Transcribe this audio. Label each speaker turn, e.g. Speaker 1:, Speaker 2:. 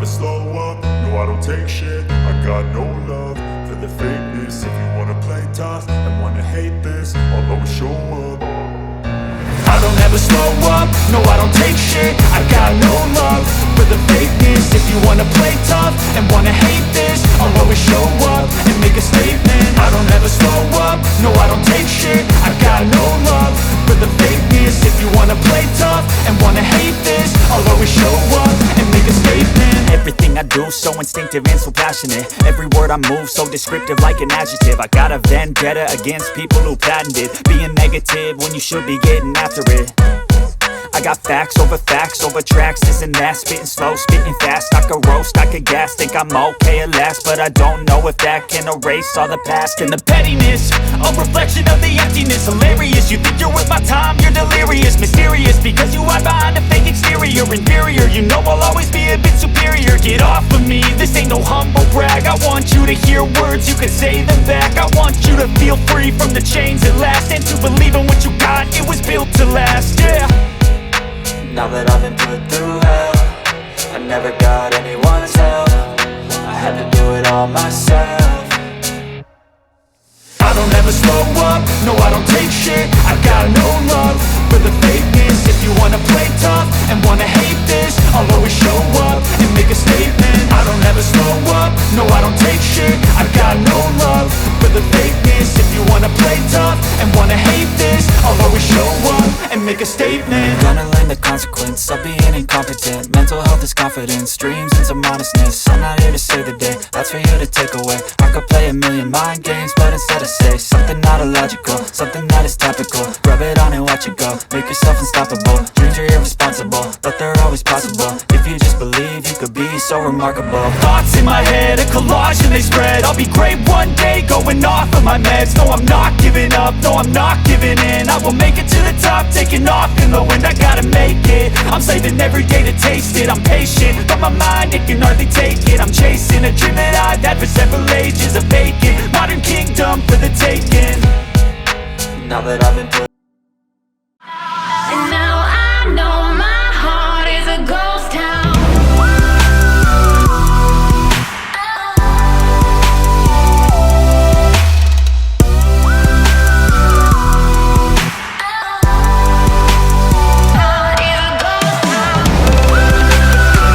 Speaker 1: slow up, no I don't take shit. I got no love for the fakeness. If you wanna play tough and wanna hate this, I'll always show up. I don't ever slow up, no I don't take shit. I got no love for the fakeness. If you wanna play tough and wanna hate this, I'll always show up and make a statement. I don't ever slow up, no I don't take shit. I got no love for the fakeness. If you wanna play tough and wanna hate this, I'll always show up and make a statement.
Speaker 2: Everything I do so instinctive and so passionate. Every word I move so descriptive like an adjective. I got a vendetta against people who patented being negative when you should be getting after it. I got facts over tracks, this and that. Spitting slow, spitting fast, I could roast, I could gas. Think I'm okay at last, but I don't know if that can erase all the past. And the pettiness, a reflection of the emptiness. Hilarious, you think you're worth my time, you're delirious. Mysterious, because you hide behind a fake exterior. Inferior, you know I'll always be a bit superior. Get off of me, this ain't no humble brag. I want you to hear words, you can say them back. I want you to feel free from the chains at last, and to believe in what you got, it was built to last, yeah.
Speaker 3: Now that I've been put through hell, I never got anyone's help. I had to do it all myself.
Speaker 1: I don't ever slow up, no I don't take shit. I got no love for the fakeness. If you wanna play tough and wanna hate this, I'll always show up and make a statement. I don't ever slow up, no I don't take shit. I got no love for the fakeness. If you wanna play tough and wanna hate this, I'll always show up and make a statement.
Speaker 3: Gonna learn the consequence of being incompetent. Mental health is confidence, dreams and some honestness. I'm not here to save the day, that's for you to take away. I could play a million mind games, but instead I say something not illogical, something that is topical. Rub it on and watch it go, make yourself unstoppable. Dreams are irresponsible, but they're always possible. If you just believe, you could be so remarkable.
Speaker 2: Thoughts in my head, a collage and they spread. I'll be great one day, going off of my meds. No, I'm not giving up, no, I'm not giving in. I will make it to the top, taking off in the wind. I gotta make it, I'm saving every day to taste it. I'm patient, but my mind, it can hardly take it. I'm chasing a dream that I've had for several ages. A vacant, modern kingdom for the taking.
Speaker 3: Now that I've been put